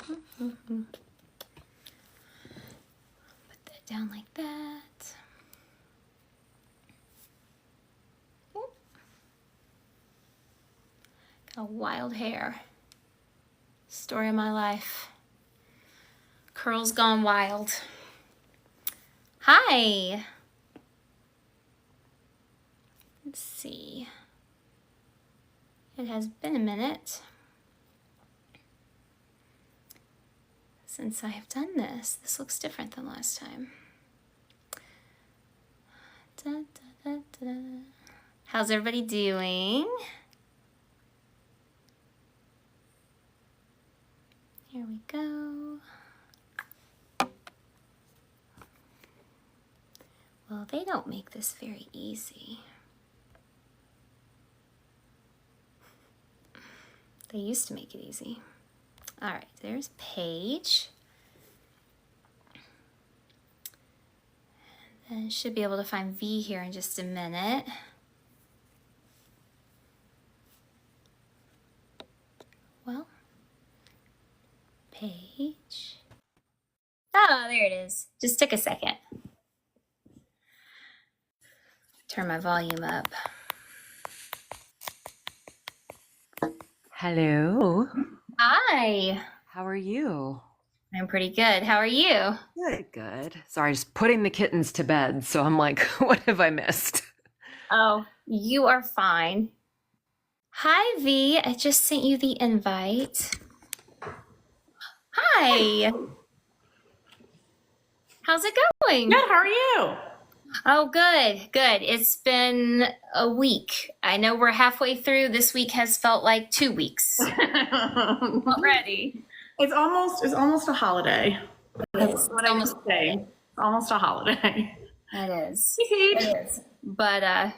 Put that down like that. Got wild hair. Story of my life. Curls gone wild. Hi. Let's see. It has been a minute since I have done this. This looks different than last time. Da, da, da, da. How's everybody doing? Here we go. Well, they don't make this very easy. They used to make it easy. All right, there's Paige. And then should be able to find V here in just a minute. Well, Paige. Oh, there it is. Just took a second. Turn my volume up. Hello. Hi. How are you? I'm pretty good. How are you? Good, good. Sorry, just putting the kittens to bed. So I'm like, what have I missed? Oh, you are fine. Hi, V. I just sent you the invite. Hi. How's it going? Good, how are you? Oh, good, good. It's been a week. I know we're halfway through. This week has felt like 2 weeks already. It's almost a holiday. It's What I was saying. Almost a holiday. It is. It is. But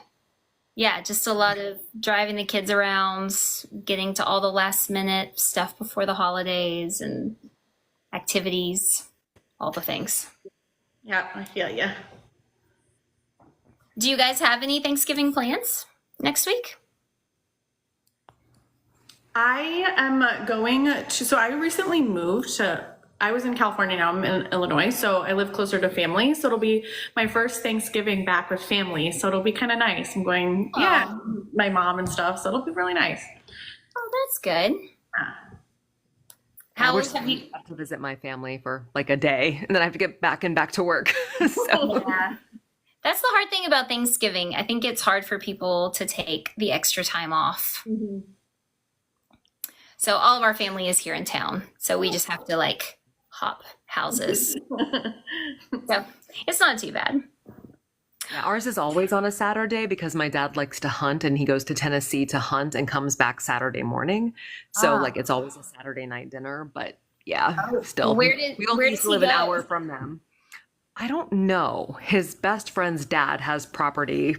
yeah, just a lot of driving the kids around, getting to all the last minute stuff before the holidays and activities, all the things. Yeah, I feel you. Do you guys have any Thanksgiving plans next week? I am going to, so I recently moved to, I was in California, now I'm in Illinois, so I live closer to family. So it'll be my first Thanksgiving back with family. So it'll be kind of nice. I'm going, yeah, my mom and stuff. So it'll be really nice. Oh, that's good. Yeah. How I have you? have to visit my family for like a day, and then I have to get back to work. So Yeah. That's the hard thing about Thanksgiving. I think it's hard for people to take the extra time off. Mm-hmm. So all of our family is here in town. So we just have to like hop houses. So it's not too bad. yeah, ours is always on a Saturday because my dad likes to hunt, and he goes to Tennessee to hunt and comes back Saturday morning. So Ah. like it's always a Saturday night dinner. But yeah, Oh, still, where we only does used to he live an go? hour from them. I don't know. His best friend's dad has property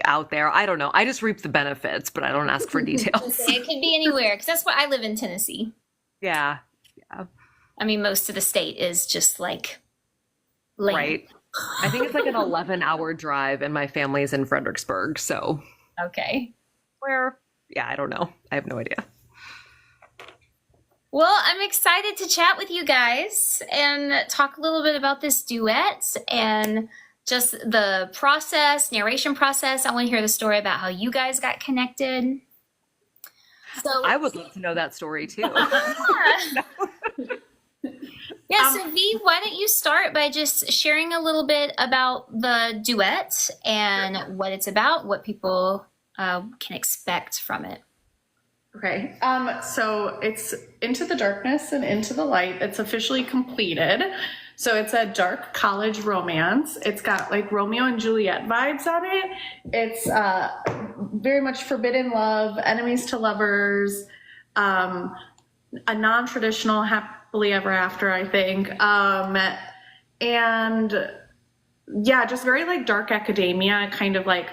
out there. I don't know. I just reap the benefits, but I don't ask for details. It could be anywhere because that's what I live in Tennessee. Yeah, I mean, most of the state is just like land. right. I think it's like an 11-hour drive, and my family's in Fredericksburg. So Okay. where? Yeah, I don't know. I have no idea. Well, I'm excited to chat with you guys and talk a little bit about this duet and just the narration process. I want to hear the story about how you guys got connected. So, I would love to know that story too. yeah, so V, why don't you start by just sharing a little bit about the duet and what it's about, what people can expect from it. Okay. So it's Into the Darkness and Into the Light. It's officially completed. So it's a dark college romance. It's got like Romeo and Juliet vibes on it. It's very much forbidden love, enemies to lovers, a non-traditional happily ever after, I think. And yeah, just very like dark academia, kind of like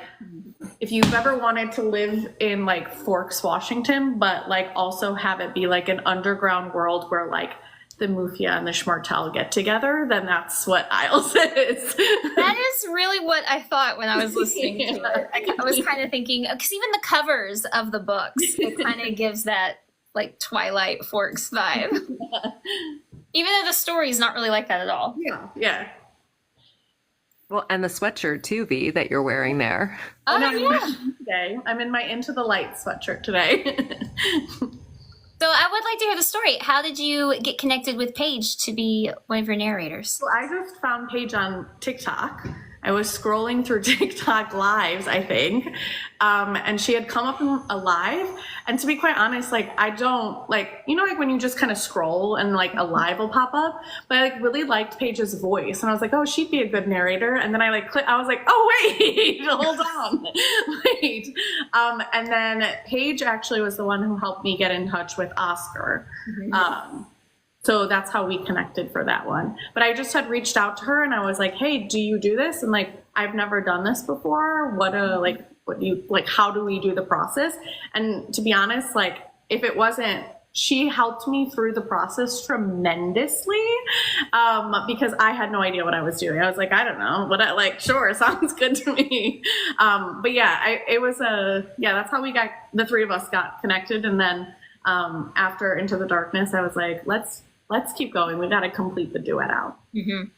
if you've ever wanted to live in like Forks, Washington, but like also have it be like an underground world where like the Mufia and the Schmartel get together, then that's what Isles is. That is really what I thought when I was listening to it. I was kind of thinking, because even the covers of the books, it kind of gives that like Twilight Forks vibe. Even though the story is not really like that at all. Yeah. Yeah. Well, and the sweatshirt too, V, that you're wearing there. Oh, No, yeah. today. I'm in my Into the Light sweatshirt today. So I would like to hear the story. How did you get connected with Paige to be one of your narrators? So I just found Paige on TikTok. I was scrolling through TikTok lives, I think, and she had come up in a live. And to be quite honest, like I don't like, you know, like when you just kind of scroll and like a live will pop up. But I like really liked Paige's voice, and I was like, oh, she'd be a good narrator. And then I like I was like, oh wait, hold on, wait. And then Paige actually was the one who helped me get in touch with Oscar. So that's how we connected for that one. But I just had reached out to her and I was like, hey, do you do this? And like, I've never done this before. What do you, like, how do we do the process? And to be honest, like, if it wasn't, she helped me through the process tremendously, because I had no idea what I was doing. I was like, I don't know, but sure, sounds good to me. But yeah, that's how the three of us got connected. And then after Into the Darkness, I was like, let's keep going. We got to complete the duet out. Mm-hmm.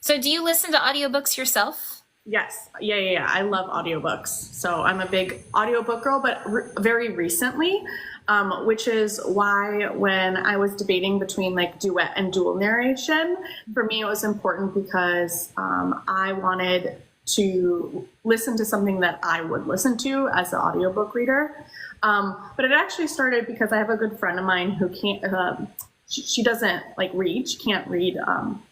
So do you listen to audiobooks yourself? Yes. Yeah. I love audiobooks. So I'm a big audiobook girl, but very recently, which is why when I was debating between like duet and dual narration, for me, it was important because I wanted to listen to something that I would listen to as an audiobook reader. But it actually started because I have a good friend of mine who can't, she doesn't like read, she can't read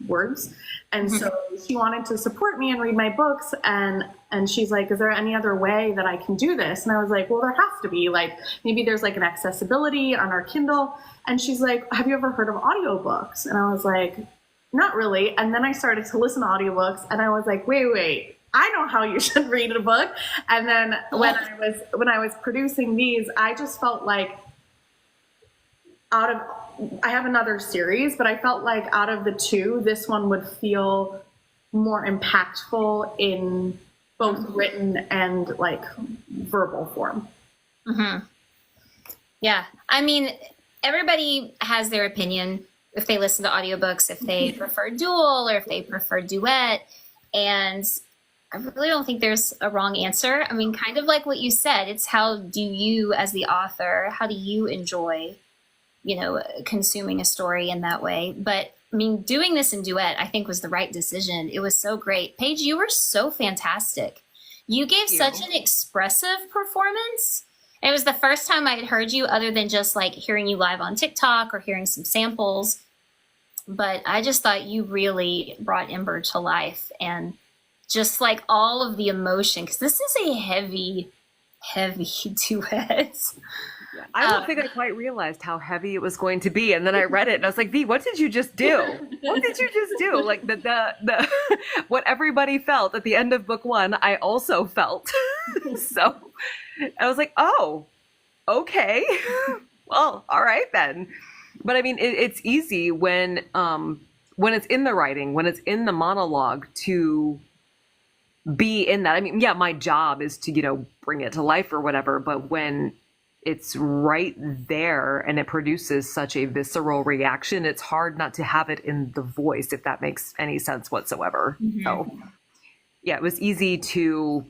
words. And so she wanted to support me and read my books. And she's like, is there any other way that I can do this? And I was like, well, there has to be, like, maybe there's like an accessibility on our Kindle. And she's like, have you ever heard of audiobooks? And I was like, not really. And then I started to listen to audiobooks and I was like, wait, I know how you should read a book. And then when I was producing these, I just felt like I have another series, but I felt like out of the two, this one would feel more impactful in both written and like verbal form. Mm-hmm. Yeah. I mean, everybody has their opinion if they listen to audiobooks, if they prefer dual or if they prefer duet. And I really don't think there's a wrong answer. I mean, kind of like what you said, it's how do you as the author, how do you enjoy, consuming a story in that way? But I mean, doing this in duet, I think was the right decision. It was so great. Paige, you were so fantastic. You gave such an expressive performance. It was the first time I had heard you other than just like hearing you live on TikTok or hearing some samples. But I just thought you really brought Ember to life and just like all of the emotion, because this is a heavy duet. I don't think I quite realized how heavy it was going to be, and then I read it and I was like, V, what did you just do? What did you just do? Like the what everybody felt at the end of book one, I also felt. So I was like, oh, okay, well, all right then. But I mean, it's easy when it's in the writing, when it's in the monologue to be in that. I mean, yeah, my job is to, bring it to life or whatever, but when it's right there and it produces such a visceral reaction, it's hard not to have it in the voice, if that makes any sense whatsoever. Mm-hmm. So yeah, it was easy to,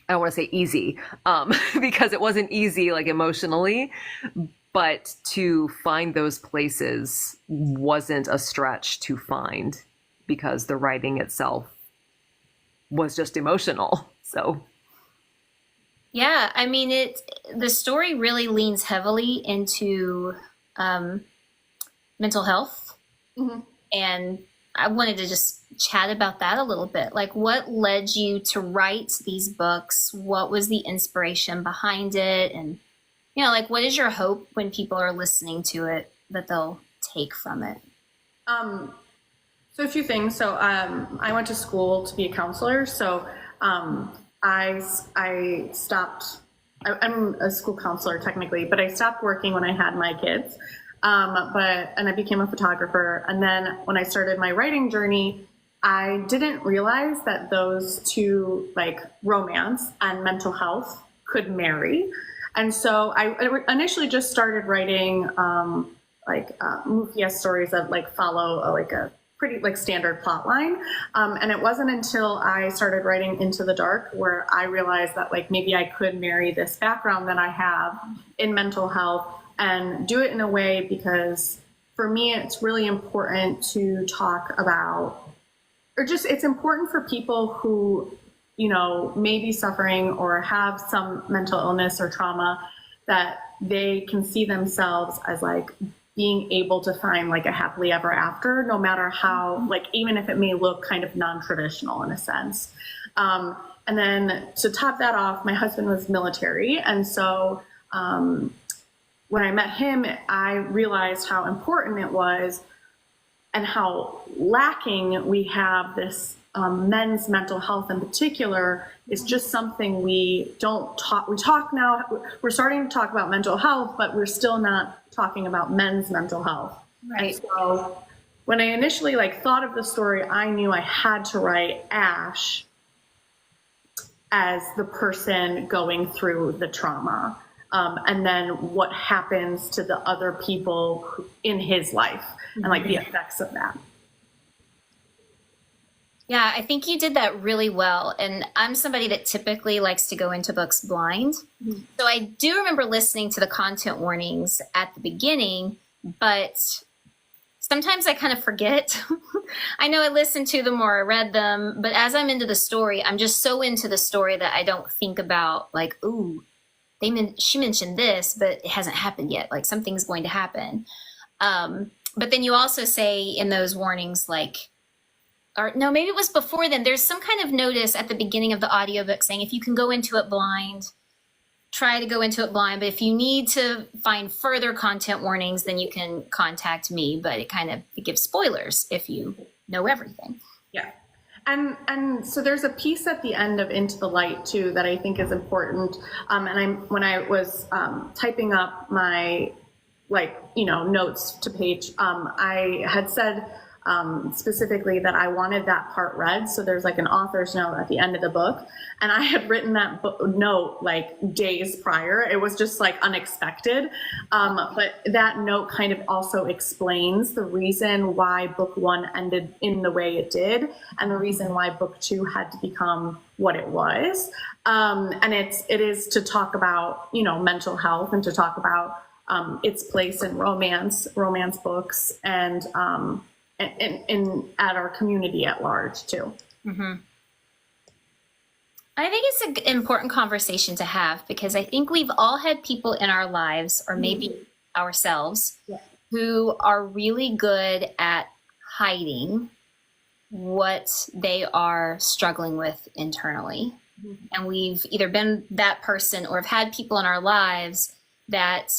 I don't want to say easy, because it wasn't easy like emotionally, but to find those places wasn't a stretch to find because the writing itself was just emotional. So yeah, I mean, the story really leans heavily into mental health. Mm-hmm. And I wanted to just chat about that a little bit. Like, what led you to write these books? What was the inspiration behind it? And, like, what is your hope when people are listening to it that they'll take from it? So a few things. So I went to school to be a counselor. So I stopped, I'm a school counselor technically, but I stopped working when I had my kids. And I became a photographer. And then when I started my writing journey, I didn't realize that those two, like romance and mental health, could marry. And so I initially just started writing Mufias stories that like follow a pretty like standard plot line. And it wasn't until I started writing Into the Dark where I realized that like maybe I could marry this background that I have in mental health and do it in a way, because for me, it's really important to talk about, or just it's important for people who, you know, may be suffering or have some mental illness or trauma, that they can see themselves as like being able to find like a happily ever after, no matter how, like, even if it may look kind of non-traditional in a sense. And then to top that off, my husband was military. And so when I met him, I realized how important it was and how lacking we have this men's mental health in particular is just something we don't talk. We talk now, we're starting to talk about mental health, but we're still not talking about men's mental health. Right. And so when I initially like thought of the story, I knew I had to write Ash as the person going through the trauma. And then what happens to the other people in his life and like the effects of that. Yeah, I think you did that really well. And I'm somebody that typically likes to go into books blind. Mm-hmm. So I do remember listening to the content warnings at the beginning, but sometimes I kind of forget. I know I listened to them or I read them, but as I'm into the story, I'm just so into the story that I don't think about like, ooh, she mentioned this, but it hasn't happened yet. Like something's going to happen. But then you also say in those warnings, like, or no, maybe it was before then, there's some kind of notice at the beginning of the audiobook saying, if you can go into it blind, try to go into it blind. But if you need to find further content warnings, then you can contact me. But it gives spoilers if you know everything. Yeah. And so there's a piece at the end of Into the Light too that I think is important. When I was typing up my notes to page, I had said specifically that I wanted that part read. So there's like an author's note at the end of the book, and I had written that note like days prior. It was just like unexpected. But that note kind of also explains the reason why book one ended in the way it did, and the reason why book two had to become what it was. And it is to talk about, mental health and to talk about its place in romance books, and at our community at large too. Mm-hmm. I think it's an important conversation to have, because I think we've all had people in our lives, or maybe ourselves, who are really good at hiding what they are struggling with internally. Mm-hmm. And we've either been that person or have had people in our lives that,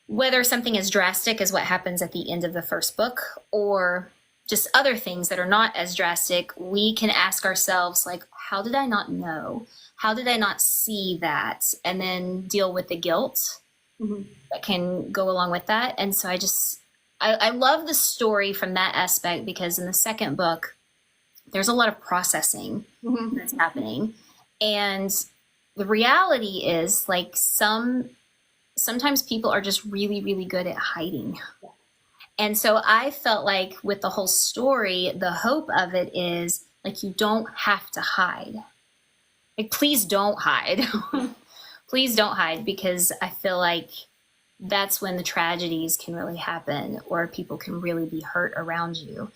whether something as drastic as what happens at the end of the first book, or just other things that are not as drastic, we can ask ourselves, like, how did I not know? How did I not see that? And then deal with the guilt that can go along with that. And so I love the story from that aspect, because in the second book, there's a lot of processing that's happening. And the reality is, like, sometimes people are just really, really good at hiding. And so I felt like with the whole story, the hope of it is, like, you don't have to hide. Like, please don't hide. Please don't hide, because I feel like that's when the tragedies can really happen, or people can really be hurt around you.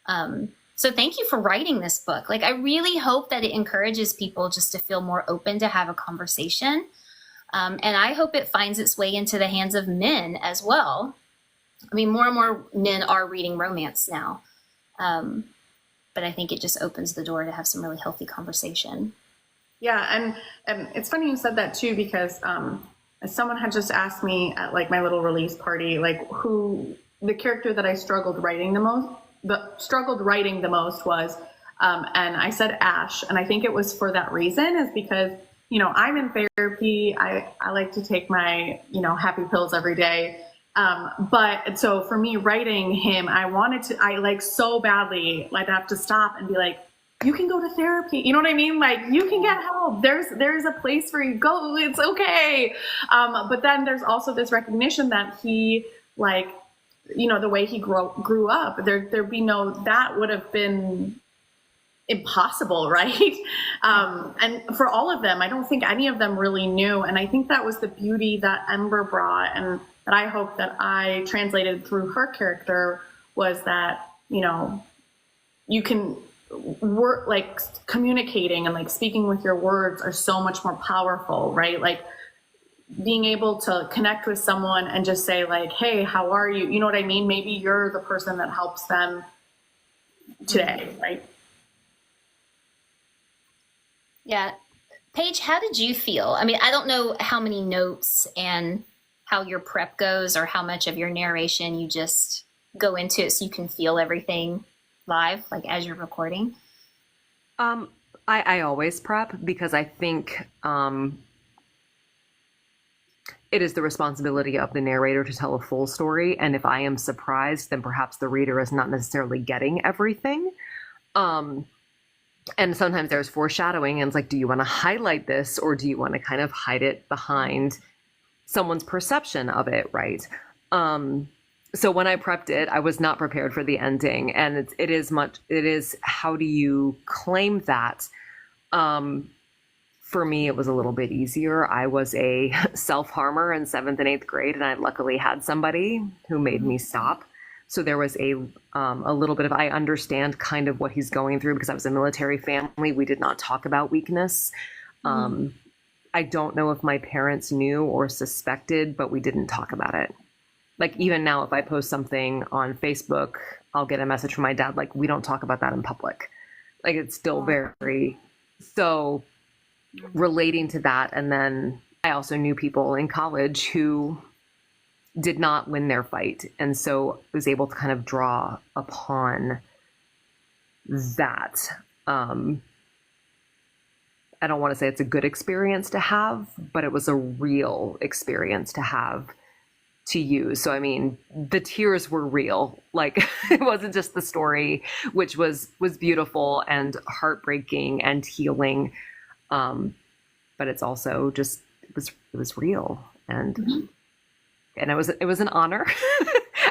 So thank you for writing this book. Like, I really hope that it encourages people just to feel more open to have a conversation. And I hope it finds its way into the hands of men as well. I mean, more and more men are reading romance now. But I think it just opens the door to have some really healthy conversation. Yeah, and it's funny you said that too, because someone had just asked me at like my little release party, like, who the character that I struggled writing the most was, and I said Ash, and I think it was for that reason, is because I'm in therapy. I like to take my happy pills every day. But so for me writing him, I like so badly, like, I have to stop and be like, you can go to therapy. You know what I mean? Like, you can get help. There's a place for you. Go. It's okay. But then there's also this recognition that he like, the way he grew up, there'd be that would have been impossible, right? And for all of them, I don't think any of them really knew. And I think that was the beauty that Ember brought, and that I hope that I translated through her character, was that, you can work, like, communicating and like speaking with your words are so much more powerful, right? Like, being able to connect with someone and just say like, hey, how are you? You know what I mean? Maybe you're the person that helps them today, right? Yeah. Paige, how did you feel? I mean, I don't know how many notes and how your prep goes, or how much of your narration you just go into it so you can feel everything live, like as you're recording. I always prep, because I think it is the responsibility of the narrator to tell a full story. And if I am surprised, then perhaps the reader is not necessarily getting everything. And sometimes there's foreshadowing, and it's like, do you want to highlight this, or do you want to kind of hide it behind someone's perception of it, right? So when I prepped it, I was not prepared for the ending, and it is how do you claim that? For me, it was a little bit easier. I was a self-harmer in 7th and 8th grade, and I luckily had somebody who made me stop. So there was a little bit of, I understand kind of what he's going through, because I was a military family. We did not talk about weakness. I don't know if my parents knew or suspected, but we didn't talk about it. Like, even now, if I post something on Facebook, I'll get a message from my dad, like, we don't talk about that in public. Like, it's still very, so relating to that. And then I also knew people in college who did not win their fight. And so was able to kind of draw upon that. I don't want to say it's a good experience to have, but it was a real experience to have, to use. So, I mean, the tears were real. Like, it wasn't just the story, which was beautiful and heartbreaking and healing. But it's also just, it was real. And and it was an honor.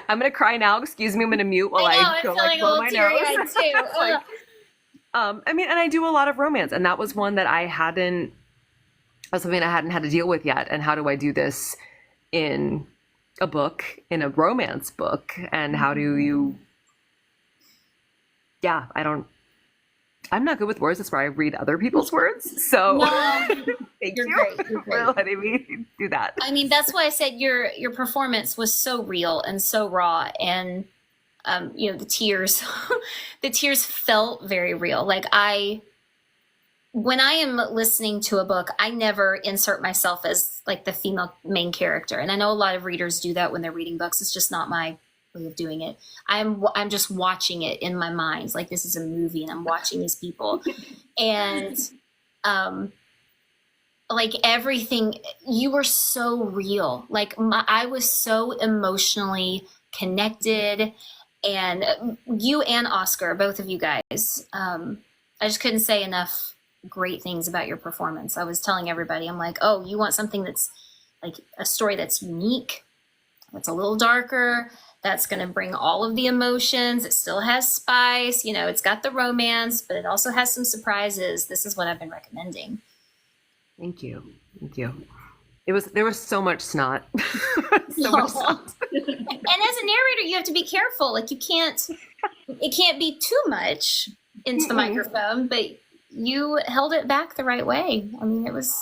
I'm going to cry now. Excuse me. I'm going to mute while I go like blow my nose. Like, I mean, and I do a lot of romance, and that was one that was something I hadn't had to deal with yet. And how do I do this in a book, in a romance book? And how do you, I'm not good with words. That's why I read other people's words. So thank you for letting me do that. I mean, that's why I said your performance was so real and so raw, and the tears, the tears felt very real. Like, when I am listening to a book, I never insert myself as like the female main character, and I know a lot of readers do that when they're reading books. It's just not my way of doing it. I'm just watching it in my mind, like this is a movie, and I'm watching these people, and like everything, you were so real. Like, I was so emotionally connected, and you and Oscar, both of you guys, I just couldn't say enough great things about your performance. I was telling everybody, I'm like, oh, you want something that's like a story that's unique, that's a little darker, that's going to bring all of the emotions. It still has spice, it's got the romance, but it also has some surprises. This is what I've been recommending. Thank you. There was so much snot. Much snot. And as a narrator, you have to be careful. Like, it can't be too much into the microphone, but you held it back the right way. I mean, it was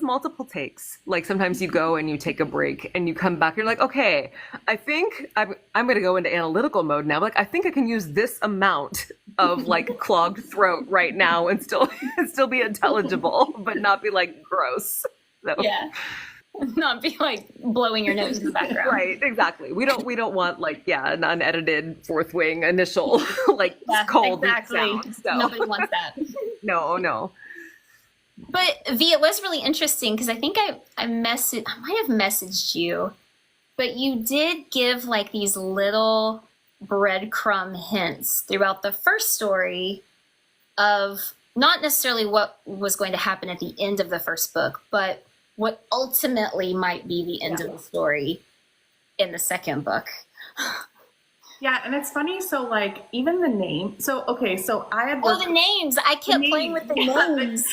multiple takes. Like, sometimes you go and you take a break and you come back. You're like, okay, I think I'm going to go into analytical mode now. Like, I think I can use this amount of like clogged throat right now and still be intelligible, but not be like gross. So. Yeah. Not be like blowing your nose in the background. Right, exactly. We don't want like an unedited fourth wing initial like cold sound. So. Nobody wants that. No. But V, it was really interesting because I think I might have messaged you, but you did give like these little breadcrumb hints throughout the first story of not necessarily what was going to happen at the end of the first book, but what ultimately might be the end of the story. in the second book. Yeah, and it's funny. So like even the name. So okay, so I had the names. I kept playing with the names.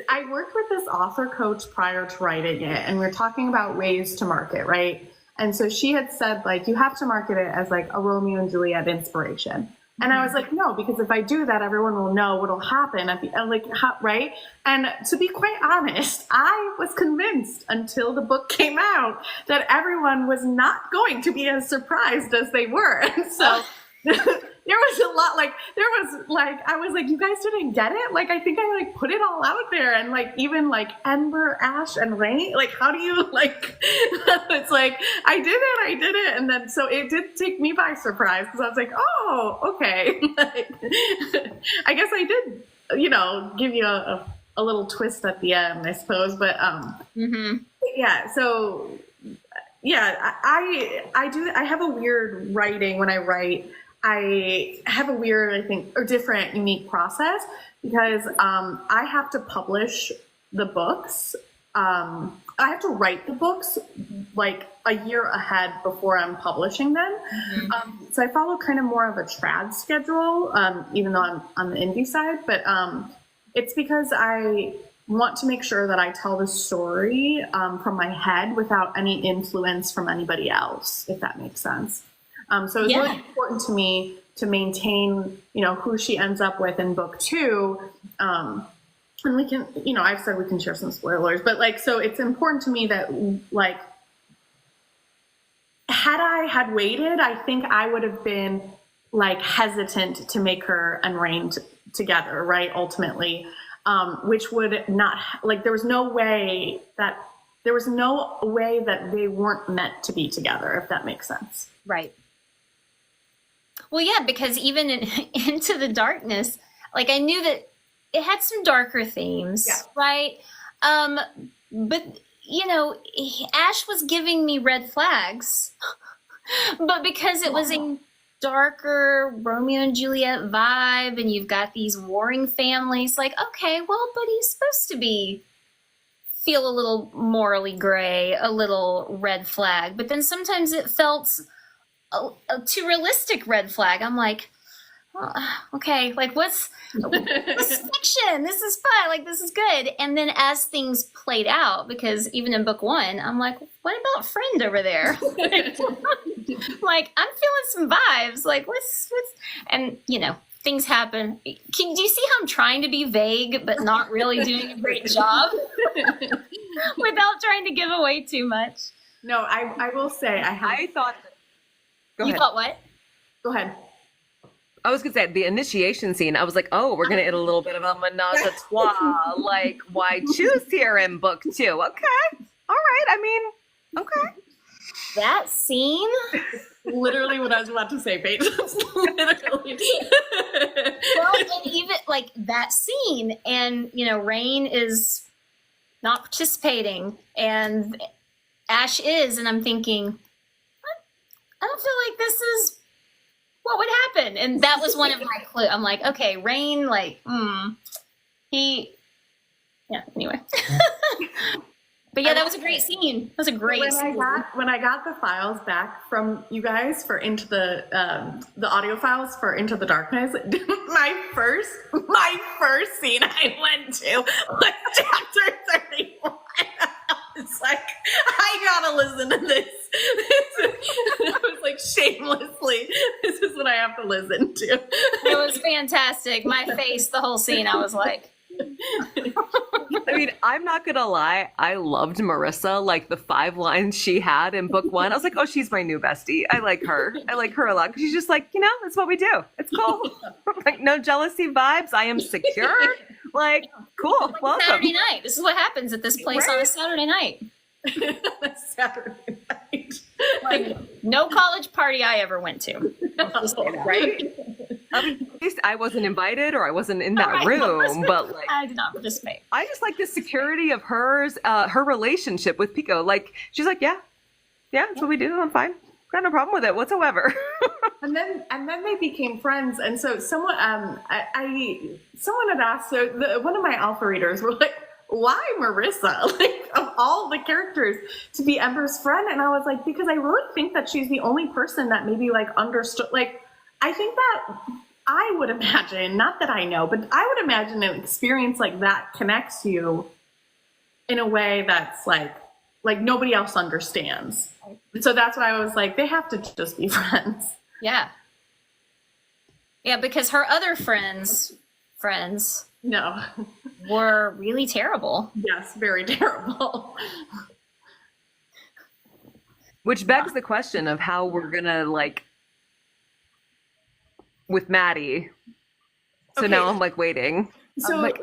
I worked with this author coach prior to writing it, and we are talking about ways to market, right? And so she had said like you have to market it as like a Romeo and Juliet inspiration. And I was like, no, because if I do that, everyone will know what'll happen at the end, like, right? And to be quite honest, I was convinced until the book came out that everyone was not going to be as surprised as they were. And so there was a lot, I was like, you guys didn't get it? Like, I think I like put it all out there, and like, even like Ember, Ash, and Rain, like, how do you like, it's like, I did it. And then, so it did take me by surprise, because I was like, oh, okay. Like, I guess I did, give you a little twist at the end, I suppose. But, yeah, so yeah, I have a weird writing when I write. I have a weird, I think, or different, unique process, because I have to publish the books. I have to write the books like a year ahead before I'm publishing them. So I follow kind of more of a trad schedule, even though I'm on the indie side. But it's because I want to make sure that I tell the story from my head without any influence from anybody else, if that makes sense. So it's really important to me to maintain, who she ends up with in book 2. And we can, I've said we can share some spoilers, but like, so it's important to me that like, had I had waited, I think I would have been like hesitant to make her and Rain together, right? Ultimately, which would not, like, there was no way that they weren't meant to be together, if that makes sense. Right. Well, yeah, because even in Into the Darkness, like, I knew that it had some darker themes, right? But, Ash was giving me red flags, but because it was a darker Romeo and Juliet vibe, and you've got these warring families, like, okay, well, but he's supposed to feel a little morally gray, a little red flag, but then sometimes it felt a too realistic red flag. I'm like, okay, like this is fiction, this is fun, like this is good. And then as things played out, because even in book 1, I'm like, what about friend over there? Like, I'm feeling some vibes, like what's and things happen. Do you see how I'm trying to be vague but not really doing a great job without trying to give away too much? No, I will say I thought you thought what? Go ahead. I was gonna say the initiation scene. I was like, oh, we're gonna get a little bit of a menage a trois. Like, why choose here in book 2? Okay, all right. I mean, okay. That scene, literally what I was about to say, Paige. Literally. Well, and even like that scene, and Rain is not participating, and Ash is, and I'm thinking, I don't feel like this is what would happen. And that was one of my clues. I'm like, okay, Rain, like, anyway. But yeah, that was a great scene. That was a great scene. When I got the files back from you guys for Into the audio files for Into the Darkness, my first scene I went to was chapter 31. It's like, I gotta listen to this. I was like, shamelessly, this is what I have to listen to. It was fantastic. My face, the whole scene, I was like. I mean, I'm not gonna lie, I loved Marissa, like the 5 lines she had in book 1. I was like, oh, she's my new bestie. I like her a lot, because she's just like, it's what we do. It's cool. Like, no jealousy vibes. I am secure. Like, cool. Like welcome. Saturday night. This is what happens at this place on a Saturday night. Saturday night. Like, no college party I ever went to. Right? At least I wasn't invited, or I wasn't in that room, but like, I did not participate. I just like the security of her relationship with Pico. Like, she's like, yeah, that's what we do. I'm fine. Got no problem with it whatsoever. And then they became friends. And so someone had asked, so one of my alpha readers were like, why Marissa? Like, of all the characters to be Ember's friend. And I was like, because I really think that she's the only person that maybe like understood, like, I think that I would imagine, not that I know, but I would imagine an experience like that connects you in a way that's like nobody else understands. So that's why I was like, they have to just be friends. Yeah. Yeah, because her other friends No. were really terrible. Yes, very terrible. Which begs the question of how we're gonna like with Maddie. So Okay. now I'm like waiting. So like,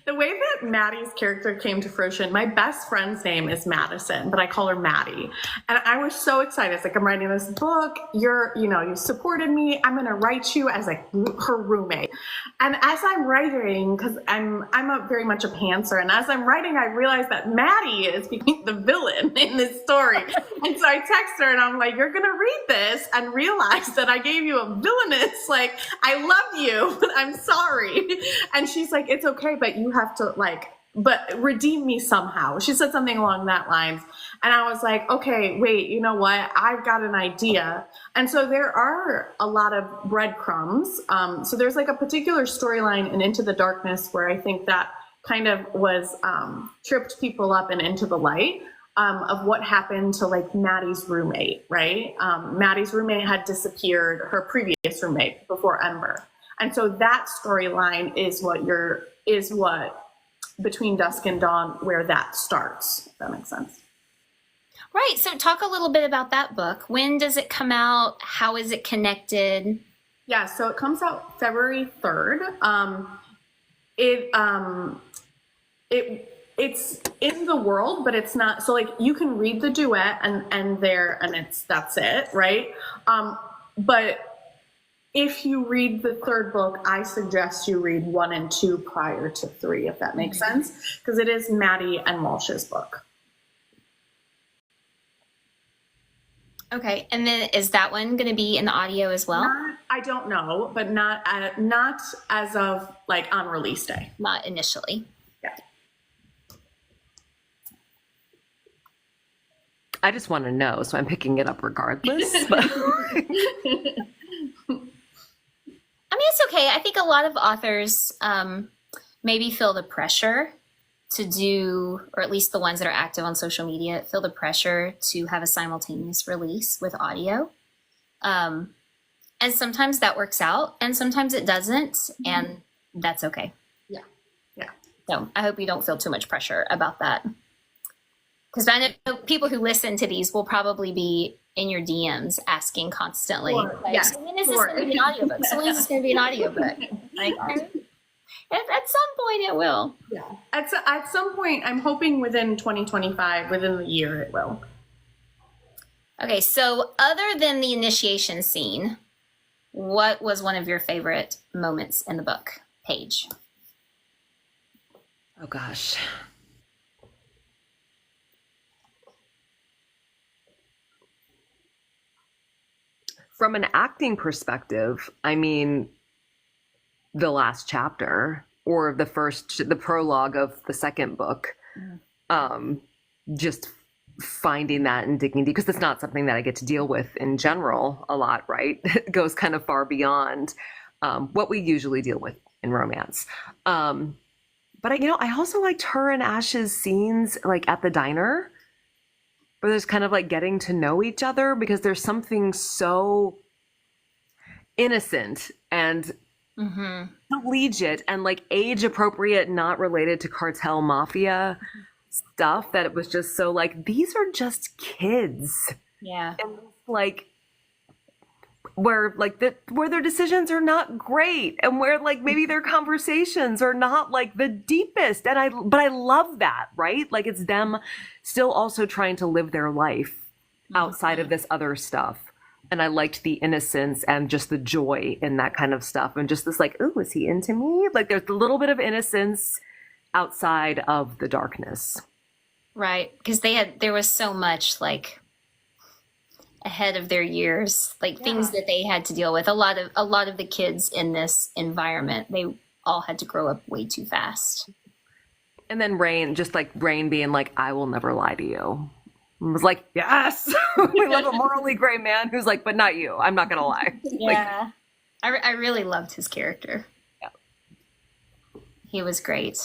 the way that Maddie's character came to fruition, my best friend's name is Madison, but I call her Maddie. And I was so excited. It's like, I'm writing this book. You supported me. I'm going to write you as like her roommate. And as I'm writing, because I'm very much a pantser, and as I'm writing, I realized that Maddie is becoming the villain in this story. And so I text her and I'm like, you're going to read this and realize that I gave you a villainous, like, I love you, but I'm sorry. And she's like, it's okay, but you have to but redeem me somehow. She said something along that lines. And I was like, okay, wait, you know what? I've got an idea. And so there are a lot of breadcrumbs. So there's like a particular storyline in Into the Darkness where I think that kind of was tripped people up and Into the Light. Of what happened to like Maddie's roommate, right? Maddie's roommate had disappeared, her previous roommate before Ember. And so that storyline is what Between Dusk and Dawn, where that starts, if that makes sense. Right. So talk a little bit about that book. When does it come out? How is it connected? Yeah, so it comes out February 3rd. It's in the world, but it's not. So like you can read the duet and that's it, right? But if you read the third book, I suggest you read 1 and 2 prior to 3, if that makes sense, because it is Maddie and Walsh's book. Okay, and then is that one going to be in the audio as well? I don't know, but not as of like on release day. Not initially. Yeah. I just want to know, so I'm picking it up regardless. But I mean, it's okay. I think a lot of authors maybe feel the pressure to do, or at least the ones that are active on social media, feel the pressure to have a simultaneous release with audio. And sometimes that works out, and sometimes it doesn't, and that's okay. Yeah. Yeah. So I hope you don't feel too much pressure about that. Because I know people who listen to these will probably be in your DMs asking constantly, so when is this going to be an audiobook? So when is this going to be an audiobook? Like, at some point it will. Yeah. At some point, I'm hoping within 2025, within the year, it will. Okay, so other than the initiation scene, what was one of your favorite moments in the book, Paige? oh gosh. From an acting perspective, I mean, the last chapter or the prologue of the second book, just finding that and digging deep, because it's not something that I get to deal with in general a lot, right? It goes kind of far beyond what we usually deal with in romance. But I also liked her and Ash's scenes like at the diner, where there's kind of like getting to know each other, because there's something so innocent and collegiate and like age appropriate, not related to cartel mafia stuff, that it was just so like, these are just kids. Yeah. And like where their decisions are not great, and where like maybe their conversations are not like the deepest, but I love that, right? Like it's them still also trying to live their life outside of this other stuff. And I liked the innocence and just the joy in that kind of stuff, and just this like, oh, is he into me? Like there's a little bit of innocence outside of the darkness. Right, because there was so much like ahead of their years, like things that they had to deal with. A lot of the kids in this environment, they all had to grow up way too fast. And then Rain being like, I will never lie to you. And was like, yes, we love a morally gray man who's like, but not you. I'm not going to lie. Yeah. I really loved his character. Yeah. He was great.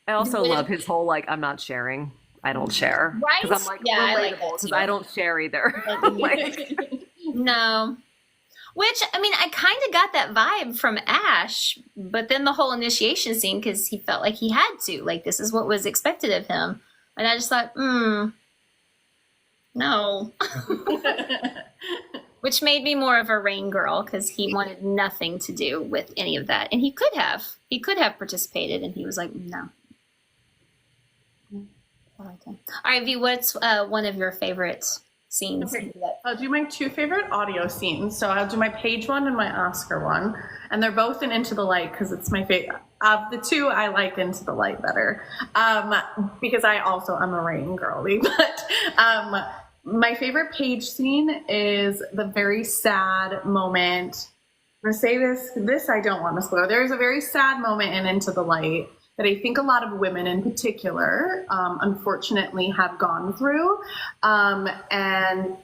I also love his whole, like, I'm not sharing. I don't share. Right? Because I'm like, yeah, I like that because too. I don't share either. Like, No. Which, I mean, I kind of got that vibe from Ash, but then the whole initiation scene, because he felt like he had to. Like, this is what was expected of him. And I just thought, no. Which made me more of a Rain girl, because he wanted nothing to do with any of that. And he could have. He could have participated, and he was like, no. I like him. All right, V, what's one of your favorite scenes? Okay. I'll do my 2 favorite audio scenes. So I'll do my Paige one and my Oscar one. And they're both in Into the Light because it's my favorite. Of the 2, I like Into the Light better. Because I also am a Rain girly. But my favorite Paige scene is the very sad moment. I'm going to say this I don't want to spoil. There's a very sad moment in Into the Light that I think a lot of women in particular, unfortunately, have gone through. And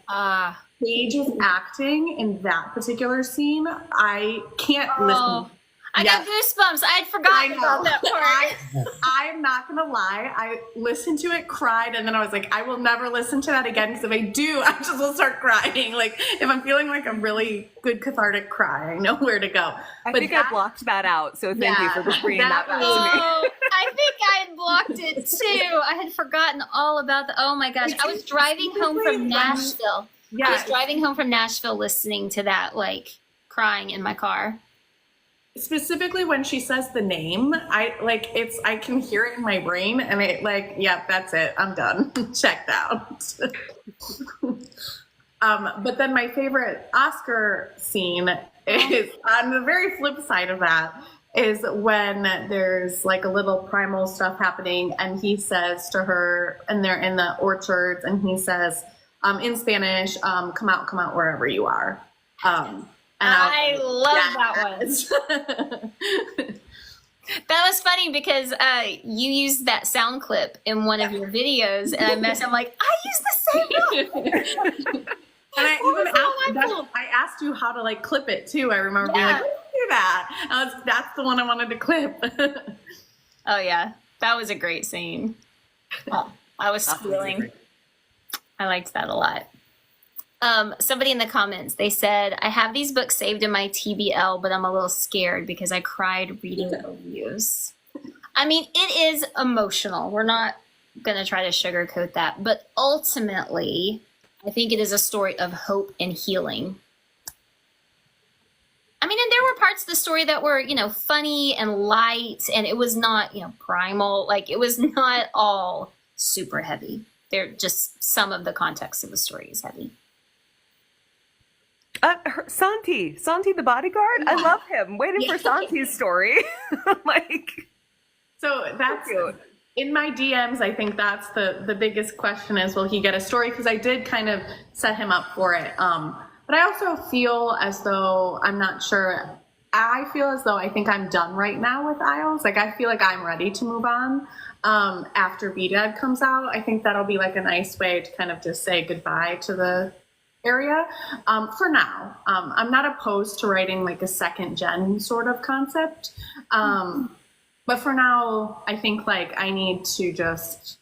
Paige's acting in that particular scene, I can't listen. I got goosebumps. I had forgotten about that part. I'm not going to lie. I listened to it, cried, and then I was like, I will never listen to that again, because if I do, I just will start crying. Like, if I'm feeling like a really good cathartic cry, I know where to go. I think I blocked that out, so thank you for just bringing that back to me. Oh, I think I had blocked it too. I had forgotten all about the. Oh my gosh! I was driving home from Nashville. I was driving home from Nashville, listening to that, like crying in my car. Specifically when she says the name, I can hear it in my brain, and it that's it. I'm done. Checked out. But then my favorite Oscar scene is on the very flip side of that, is when there's like a little primal stuff happening, and he says to her, and they're in the orchards, and he says in Spanish, come out wherever you are. I love that one. That was funny because you used that sound clip in one of your videos, and I'm like, I use the same one. And I asked you how to like clip it too. I remember being like, do that. That's the one I wanted to clip. Oh yeah, that was a great scene. Oh, I was squealing. I liked that a lot. Somebody in the comments, they said, I have these books saved in my TBL, but I'm a little scared because I cried reading the reviews. I mean, it is emotional. We're not going to try to sugarcoat that. But ultimately, I think it is a story of hope and healing. I mean, and there were parts of the story that were, funny and light, and it was not, primal. Like, it was not all super heavy. They're just some of the context of the story is heavy. Santi the bodyguard. I love him. Waiting for Santi's story. So that's in my DMs. I think that's the biggest question is, will he get a story? Because I did kind of set him up for it. But I also feel as though I'm not sure. I feel as though I think I'm done right now with Isles. Like, I feel like I'm ready to move on. After B-Dad comes out, I think that'll be like a nice way to kind of just say goodbye to the area for now. I'm not opposed to writing like a second gen sort of concept. But for now, I think like I need to just,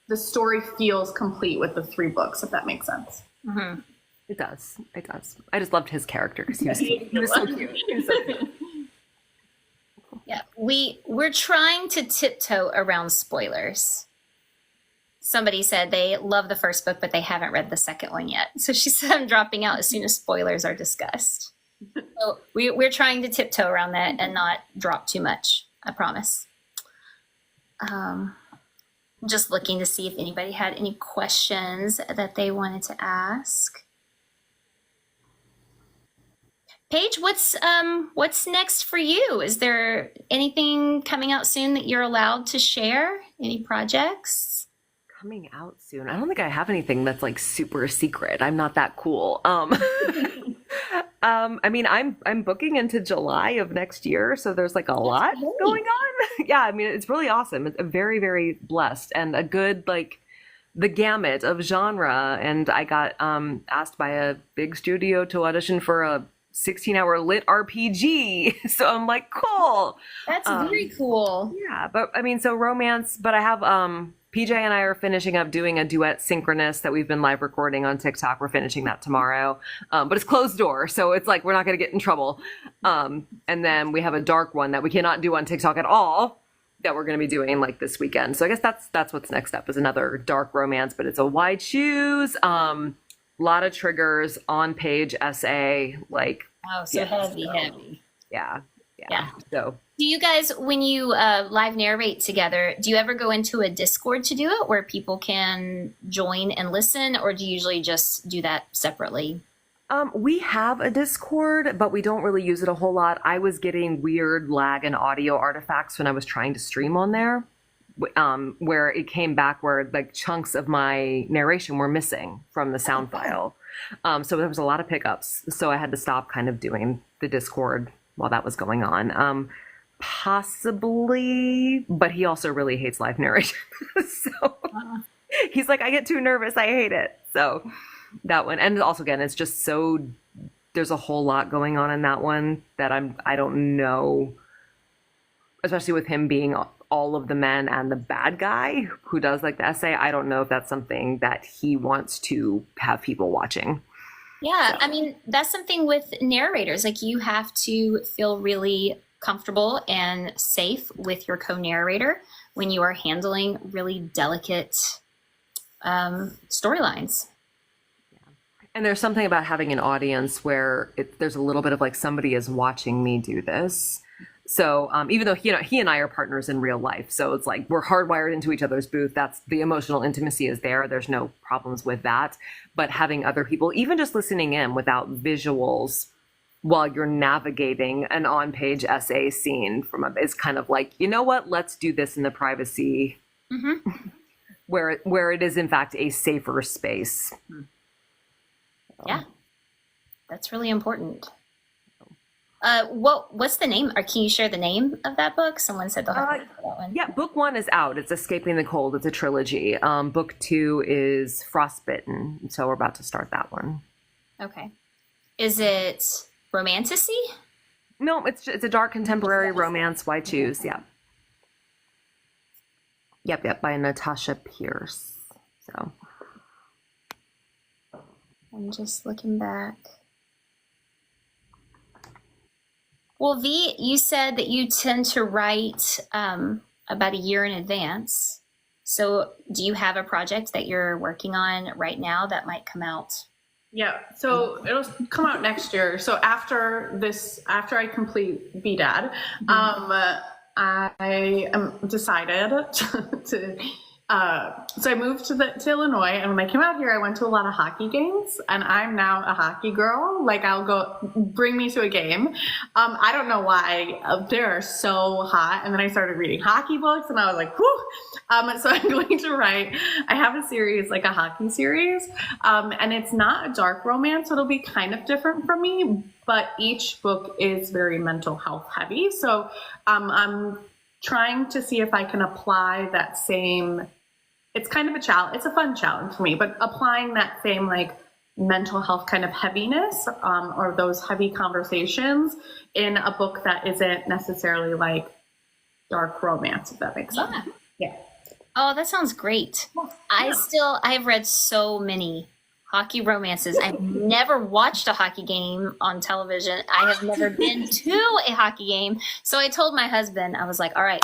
the story feels complete with the 3 books, if that makes sense. Mm-hmm. It does. I just loved his character because he was so cute. He was so cute. Yeah, we're trying to tiptoe around spoilers. Somebody said they love the first book, but they haven't read the second one yet. So she said I'm dropping out as soon as spoilers are discussed. So we're trying to tiptoe around that and not drop too much. I promise. Just looking to see if anybody had any questions that they wanted to ask. Paige, what's next for you? Is there anything coming out soon that you're allowed to share? Any projects? Coming out soon. I don't think I have anything that's like super secret. I'm not that cool. I mean, I'm booking into July of next year, so there's like a lot going on. Yeah, I mean, it's really awesome. It's a very, very blessed and a good, like, the gamut of genre. And I got asked by a big studio to audition for a 16-hour lit RPG. So I'm like, cool. That's very cool. Yeah, but I mean, so romance, but I have PJ and I are finishing up doing a duet synchronous that we've been live recording on TikTok. We're finishing that tomorrow. But it's closed door, so it's like we're not going to get in trouble. And then we have a dark one that we cannot do on TikTok at all that we're going to be doing like this weekend. So I guess that's what's next up is another dark romance, but it's a wide choose. Lot of triggers, on page essay, like Oh, so heavy. Yeah. Yeah. So Do you guys, when you live narrate together, do you ever go into a Discord to do it where people can join and listen, or do you usually just do that separately? we have a Discord, but we don't really use it a whole lot. I was getting weird lag and audio artifacts when I was trying to stream on there, where it came back where like chunks of my narration were missing from the sound file. So there was a lot of pickups. So I had to stop kind of doing the Discord while that was going on. Possibly, but he also really hates live narration. So he's like, I get too nervous. I hate it. So that one. And also, again, it's just so, there's a whole lot going on in that one that I don't know, especially with him being all of the men and the bad guy who does like the essay. I don't know if that's something that he wants to have people watching. Yeah, I mean, that's something with narrators. Like, you have to feel really comfortable and safe with your co-narrator when you are handling really delicate storylines. And there's something about having an audience where there's a little bit of like, somebody is watching me do this. So even though he and I are partners in real life, so it's like we're hardwired into each other's booth. That's the emotional intimacy is there. There's no problems with that. But having other people, even just listening in without visuals while you're navigating an on-page essay scene is kind of like, you know what? Let's do this in the privacy where it is in fact a safer space. Yeah, that's really important. What's the name? Or can you share the name of that book? Someone said they'll have to look for that one. Yeah, book 1 is out. It's Escaping the Cold. It's a trilogy. Book 2 is Frostbitten. So we're about to start that one. Okay. Is it romanticy? No, it's a dark contemporary romance. Why choose? Yeah. Yep, by Natasha Pierce. So I'm just looking back. Well, V, you said that you tend to write about a year in advance. So do you have a project that you're working on right now that might come out? Yeah, so it'll come out next year. So after I complete BDAD, I am decided to so I moved to Illinois, and when I came out here, I went to a lot of hockey games, and I'm now a hockey girl. Like, I'll go, bring me to a game. I don't know why. They're so hot. And then I started reading hockey books, and I was like, whew. So I'm going to write, I have a series, like a hockey series, and it's not a dark romance, so it'll be kind of different from me, but each book is very mental health heavy. So I'm trying to see if I can apply that same, it's kind of a challenge, it's a fun challenge for me, but applying that same like mental health kind of heaviness or those heavy conversations in a book that isn't necessarily like dark romance, if that makes sense. Yeah. Oh, that sounds great. I have read so many hockey romances. I've never watched a hockey game on television. I have never been to a hockey game. So I told my husband, I was like, all right,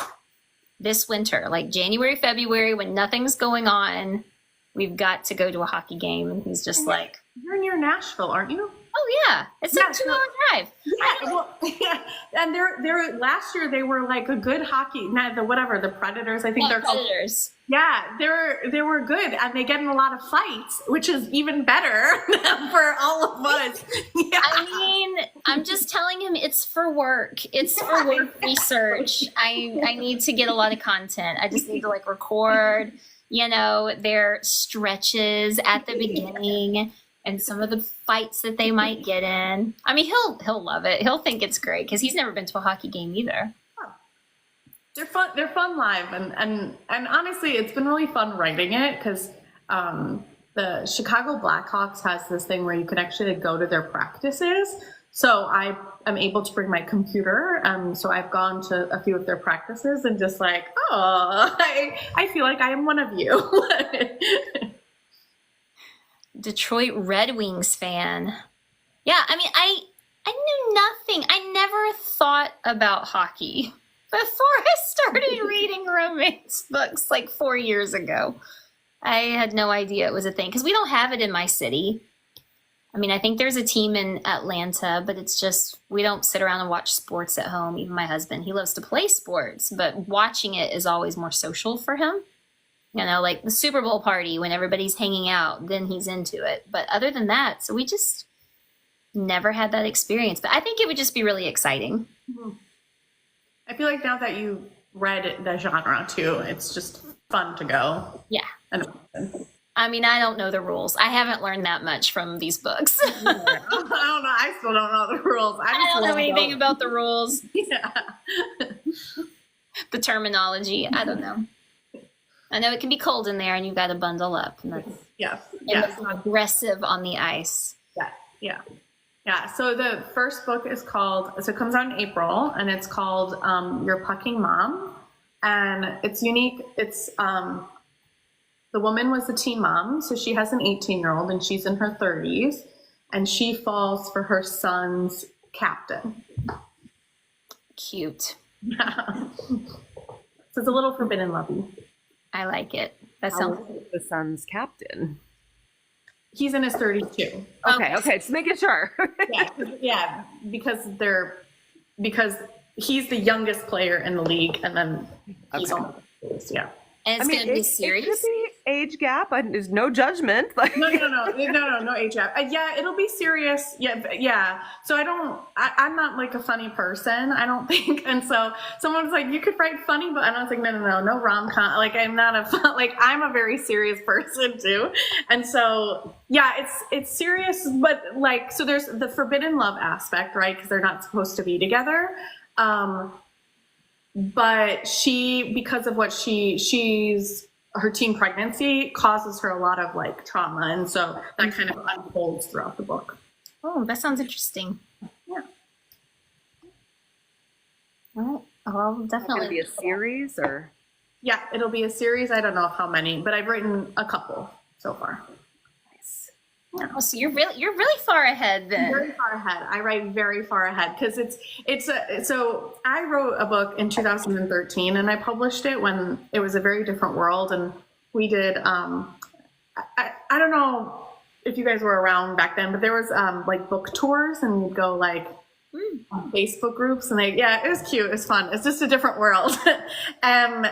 this winter, like January, February, when nothing's going on, we've got to go to a hockey game. And he's just like, you're near Nashville, aren't you? oh yeah, it's a 2-hour drive. Yeah, well, yeah, and they're last year they were like a good hockey. Not the Predators. I think they're Predators. Yeah, they were good, and they get in a lot of fights, which is even better for all of us. Yeah. I mean, I'm just telling him it's for work. It's for work research. I need to get a lot of content. I just need to like record, their stretches at the beginning and some of the fights that they might get in. I mean, he'll love it. He'll think it's great because he's never been to a hockey game either. They're fun live, and honestly, it's been really fun writing it because the Chicago Blackhawks has this thing where you can actually go to their practices. So I am able to bring my computer. So I've gone to a few of their practices and just like, oh, I feel like I am one of you. Detroit Red Wings fan. Yeah, I mean, I knew nothing. I never thought about hockey before I started reading romance books like 4 years ago. I had no idea it was a thing because we don't have it in my city. I mean, I think there's a team in Atlanta, but it's just, we don't sit around and watch sports at home. Even my husband, he loves to play sports, but watching it is always more social for him. You know, like the Super Bowl party when everybody's hanging out, then he's into it. But other than that, so we just never had that experience. But I think it would just be really exciting. Mm-hmm. I feel like now that you read the genre too, it's just fun to go. Yeah. I mean, I don't know the rules. I haven't learned that much from these books. I don't know. I still don't know the rules. I don't know anything about the rules. Yeah. The terminology. I don't know. I know it can be cold in there and you've got to bundle up. And that's, yeah. It's aggressive on the ice. Yeah. So the first book is called, so it comes out in April, and it's called Your Pucking Mom. And it's unique. It's the woman was a teen mom, so she has an 18-year-old and she's in her 30s, and she falls for her son's captain. Cute. So it's a little forbidden lovey. I like it. That sounds the son's captain. He's in his 30s too. Okay, just making sure. yeah, because he's the youngest player in the league, and then he's on the list. Yeah. And it's going to be serious. It could be age gap. There's no judgment. No age gap. Yeah, it'll be serious. Yeah. So I'm not like a funny person, I don't think. And so someone's like, you could write funny, but I was like, no rom-com. Like, I'm not I'm a very serious person too. And so, yeah, it's serious, but like, so there's the forbidden love aspect, right? Because they're not supposed to be together. But she, because of what her teen pregnancy causes her a lot of like trauma. And so that kind of unfolds throughout the book. Oh, that sounds interesting. Yeah. Well, I'll definitely. It'll be a series or? Yeah, it'll be a series. I don't know how many, but I've written a couple so far. Nice. Oh, so you're really far ahead then. Very far ahead. I write very far ahead because so I wrote a book in 2013 and I published it when it was a very different world, and we did I don't know if you guys were around back then, but there was like book tours, and you'd go like on Facebook groups, and it was cute, it was fun. It's just a different world. And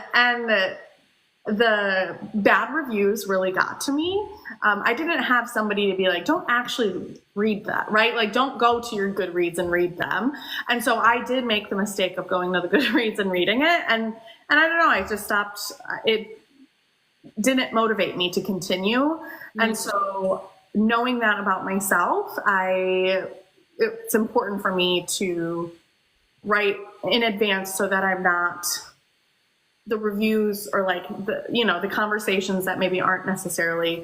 the bad reviews really got to me. I didn't have somebody to be like, don't actually read that, right? Like, don't go to your Goodreads and read them. And so I did make the mistake of going to the Goodreads and reading it. And I don't know, I just stopped. It didn't motivate me to continue. Mm-hmm. And so knowing that about myself, it's important for me to write in advance so that I'm not, the reviews or like the conversations that maybe aren't necessarily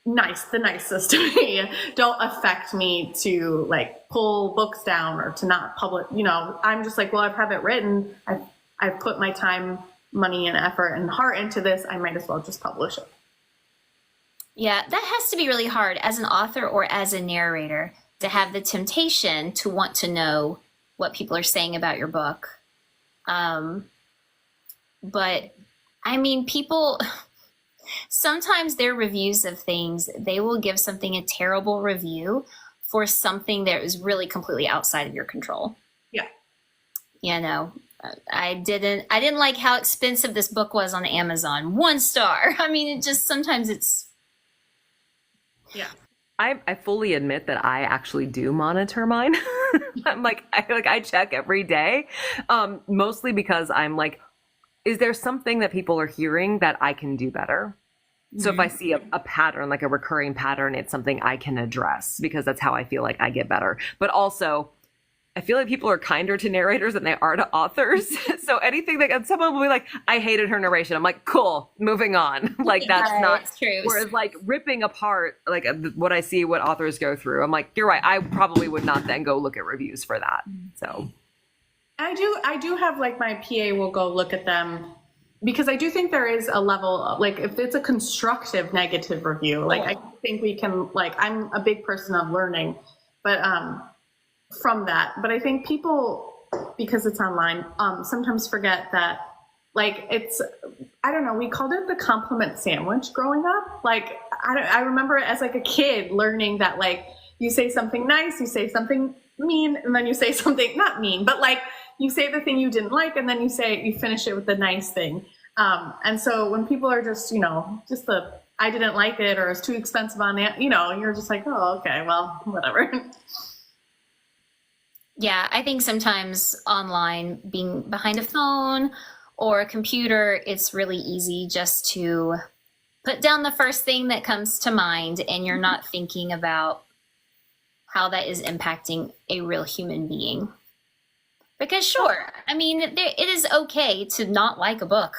the nicest to me don't affect me to like pull books down or to not publish. I'm just like, well, I've had it written. I've put my time, money, and effort and heart into this. I might as well just publish it. Yeah, that has to be really hard as an author or as a narrator to have the temptation to want to know what people are saying about your book. But I mean, people, sometimes their reviews of things, they will give something a terrible review for something that is really completely outside of your control. Yeah. I didn't like how expensive this book was on Amazon. 1 star. I mean, sometimes it's. Yeah. I fully admit that I actually do monitor mine. I check every day, mostly because I'm like, is there something that people are hearing that I can do better? Mm-hmm. So if I see a pattern, like a recurring pattern, it's something I can address because that's how I feel like I get better. But also, I feel like people are kinder to narrators than they are to authors. So anything that, and someone will be like, I hated her narration. I'm like, cool, moving on. Like that's not it's true. Whereas like ripping apart like what I see what authors go through, I'm like, you're right. I probably would not then go look at reviews for that. So I do have like my PA will go look at them because I do think there is a level of, like if it's a constructive negative review, like I think we can, like I'm a big person of learning, but from that. But I think people, because it's online, sometimes forget that, like, it's, I don't know, we called it the compliment sandwich growing up. Like, I remember it as like a kid learning that, like, you say something nice, you say something mean, and then you say something, not mean, but like, you say the thing you didn't like, and then you finish it with the nice thing. And so when people are just, you know, just I didn't like it, or it's too expensive on it, you know, you're just like, oh, okay, well, whatever. Yeah, I think sometimes online, being behind a phone or a computer, it's really easy just to put down the first thing that comes to mind, and you're not thinking about how that is impacting a real human being. Because sure, I mean, it is okay to not like a book.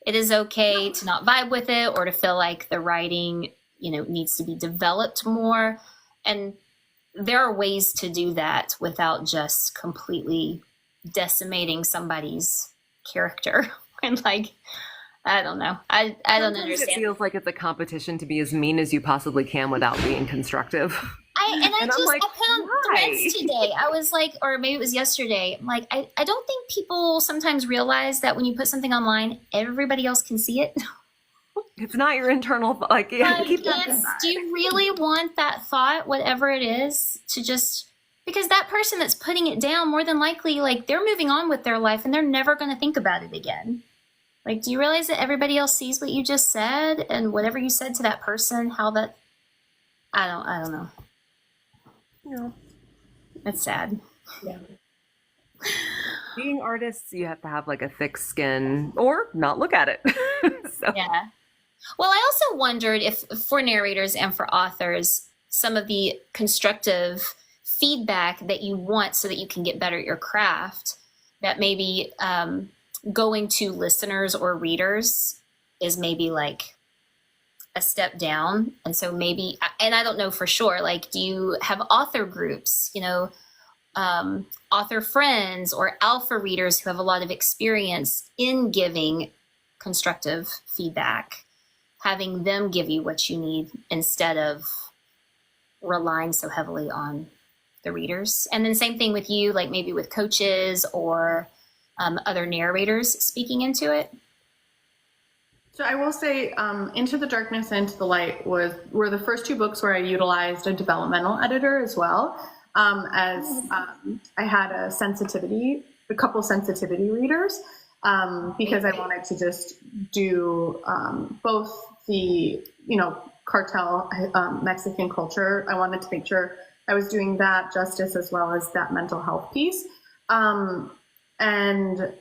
It is okay to not vibe with it, or to feel like the writing, you know, needs to be developed more. And there are ways to do that without just completely decimating somebody's character. And like, I don't know. I don't sometimes understand. it feels like it's a competition to be as mean as you possibly can without being constructive. I I'm like, put on Threads today. I was like, or maybe it was yesterday. I'm like, I don't think people sometimes realize that when you put something online, everybody else can see it. It's not your internal, like, yeah, Like, keep that do you really want that thought, whatever it is, to just, because that person that's putting it down, more than likely, like, they're moving on with their life and they're never going to think about it again. Like, do you realize that everybody else sees what you just said, and whatever you said to that person, how that, I don't know. No. It's sad. Yeah. Being artists, you have to have like a thick skin or not look at it. So. Yeah. Well, I also wondered if for narrators and for authors, some of the constructive feedback that you want so that you can get better at your craft, that maybe going to listeners or readers is maybe like a step down. And so maybe, and I don't know for sure, like, do you have author groups, you know, author friends or alpha readers who have a lot of experience in giving constructive feedback, having them give you what you need instead of relying so heavily on the readers? And then same thing with you, like maybe with coaches or other narrators speaking into it. So I will say, Into the Darkness and Into the Light were the first two books where I utilized a developmental editor as well, I had a couple sensitivity readers, because I wanted to just do both the, you know, cartel Mexican culture. I wanted to make sure I was doing that justice as well as that mental health piece. And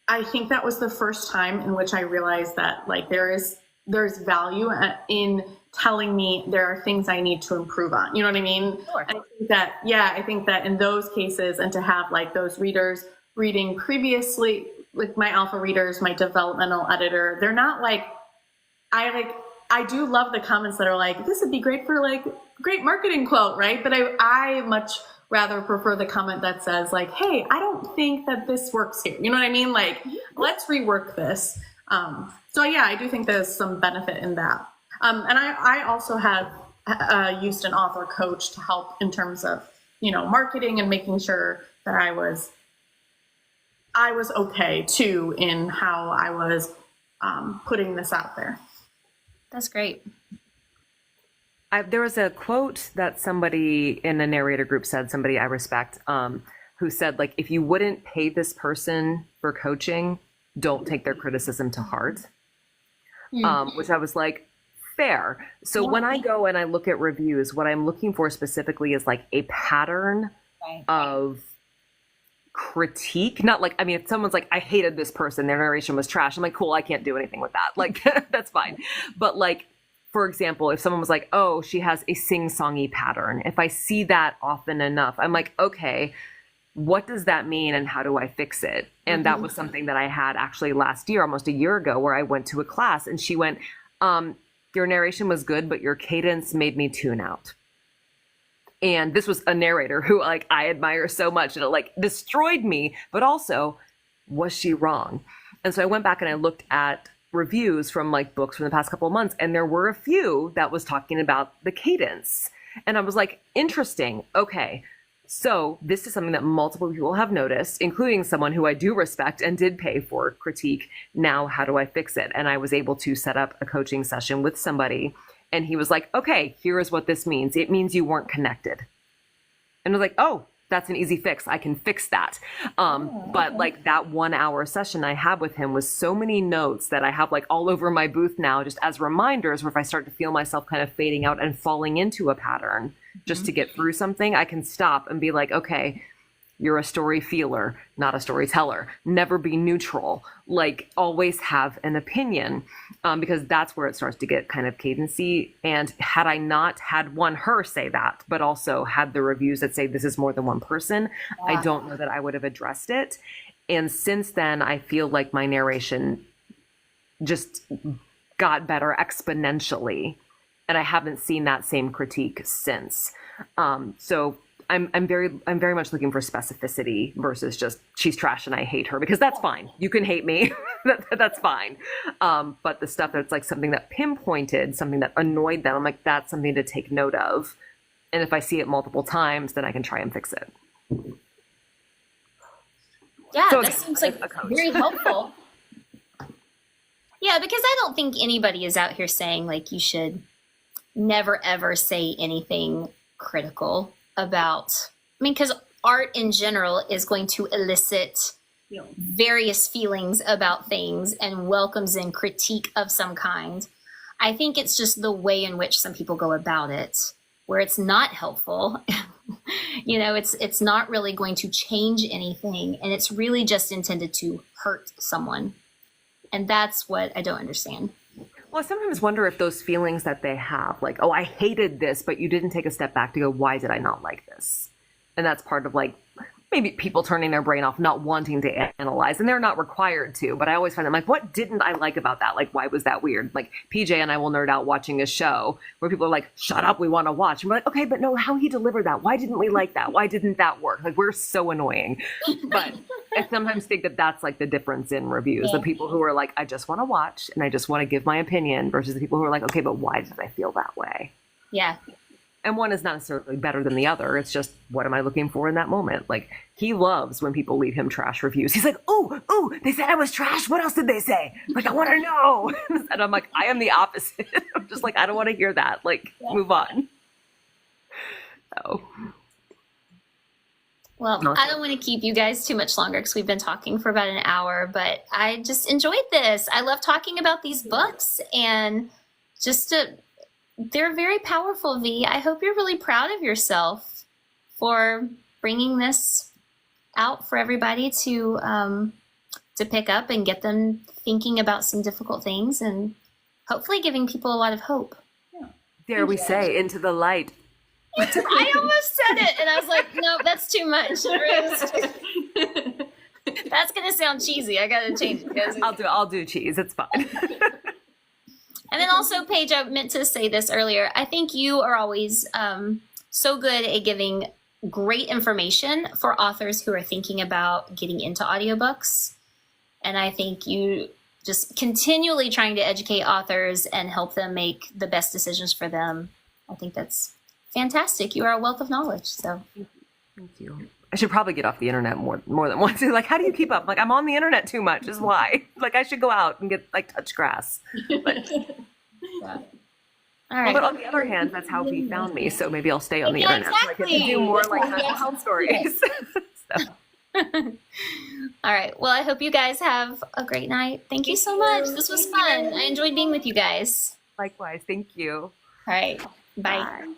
I think that was the first time in which I realized that, like, there's value in telling me there are things I need to improve on. You know what I mean? Sure. I think that in those cases, and to have like those readers reading previously, like my alpha readers, my developmental editor, they're not like, I do love the comments that are like, this would be great for like great marketing quote, right? But I much rather prefer the comment that says like, hey, I don't think that this works here. You know what I mean? Like, let's rework this. So yeah, I do think there's some benefit in that. And I also have used an author coach to help in terms of, you know, marketing and making sure that I was okay too in how I was putting this out there. That's great. There was a quote that somebody in a narrator group said, somebody I respect, who said, like, if you wouldn't pay this person for coaching, don't take their criticism to heart. Which I was like, fair. So when I go and I look at reviews, what I'm looking for specifically is like a pattern of critique. Not like, I mean, if someone's like, I hated this person, their narration was trash, I'm like, cool, I can't do anything with that. Like, that's fine. But like, for example, if someone was like, oh, she has a sing-songy pattern, if I see that often enough, I'm like, okay, what does that mean and how do I fix it? And that was something that I had actually last year, almost a year ago, where I went to a class and she went, your narration was good, but your cadence made me tune out. And this was a narrator who like I admire so much, and it like destroyed me, but also, was she wrong? And so I went back and I looked at reviews from like books from the past couple of months, and there were a few that was talking about the cadence. And I was like, interesting. Okay. So this is something that multiple people have noticed, including someone who I do respect and did pay for critique. Now, how do I fix it? And I was able to set up a coaching session with somebody, and he was like, okay, here is what this means. It means you weren't connected. And I was like, oh, that's an easy fix. I can fix that. But like that 1 hour session I had with him was so many notes that I have like all over my booth now, just as reminders, where if I start to feel myself kind of fading out and falling into a pattern just to get through something, I can stop and be like, okay, you're a story feeler, not a storyteller. Never be neutral. Like always have an opinion, because that's where it starts to get kind of cadency. And had I not had her say that, but also had the reviews that say this is more than one person, I don't know that I would have addressed it. And since then, I feel like my narration just got better exponentially. And I haven't seen that same critique since. So I'm very much looking for specificity versus just she's trash and I hate her, because that's fine. You can hate me. That's fine. But the stuff that's like something that pinpointed, something that annoyed them, I'm like, that's something to take note of. And if I see it multiple times, then I can try and fix it. Yeah, So that again, seems like very helpful. Yeah, because I don't think anybody is out here saying like you should never ever say anything critical about, I mean, because art in general is going to elicit various feelings about things and welcomes in critique of some kind. I think it's just the way in which some people go about it, where it's not helpful. It's not really going to change anything, and it's really just intended to hurt someone. And that's what I don't understand. Well, I sometimes wonder if those feelings that they have, like, oh, I hated this, but you didn't take a step back to go, why did I not like this? And that's part of like maybe people turning their brain off, not wanting to analyze, and they're not required to. But I always find them like, what didn't I like about that? Like, why was that weird? Like PJ and I will nerd out watching a show where people are like, shut up, we want to watch. And we're like, okay, but no, how he delivered that? Why didn't we like that? Why didn't that work? Like, we're so annoying. But I sometimes think that that's like the difference in reviews. The people who are like, I just want to watch and I just want to give my opinion, versus the people who are like, okay, but why did I feel that way? Yeah. And one is not necessarily better than the other. It's just, what am I looking for in that moment? Like, he loves when people leave him trash reviews. He's like, ooh, they said I was trash. What else did they say? Like, I want to know. And I'm like, I am the opposite. I'm just like, I don't want to hear that. Like, move on. So. Well, I don't want to keep you guys too much longer because we've been talking for about an hour, but I just enjoyed this. I love talking about these books, and they're very powerful, V. I hope you're really proud of yourself for bringing this out for everybody to pick up and get them thinking about some difficult things, and hopefully giving people a lot of hope. Dare we say, into the light. I almost said it, and I was like, no, that's too much. That's going to sound cheesy. I got to change it. I'll do cheese. It's fine. And then also, Paige, I meant to say this earlier. I think you are always so good at giving great information for authors who are thinking about getting into audiobooks. And I think you just continually trying to educate authors and help them make the best decisions for them. I think that's fantastic. You are a wealth of knowledge. So thank you. I should probably get off the internet more than once. Like, how do you keep up? Like, I'm on the internet too much is why. Like, I should go out and get like touch grass. But, yeah. All right. But on the other hand, that's how he found me. So maybe I'll stay on the internet. Exactly. So I can do more like health stories. So. All right. Well, I hope you guys have a great night. Thank you so much. This was fun. I enjoyed being with you guys. Likewise. Thank you. All right. Bye. Bye.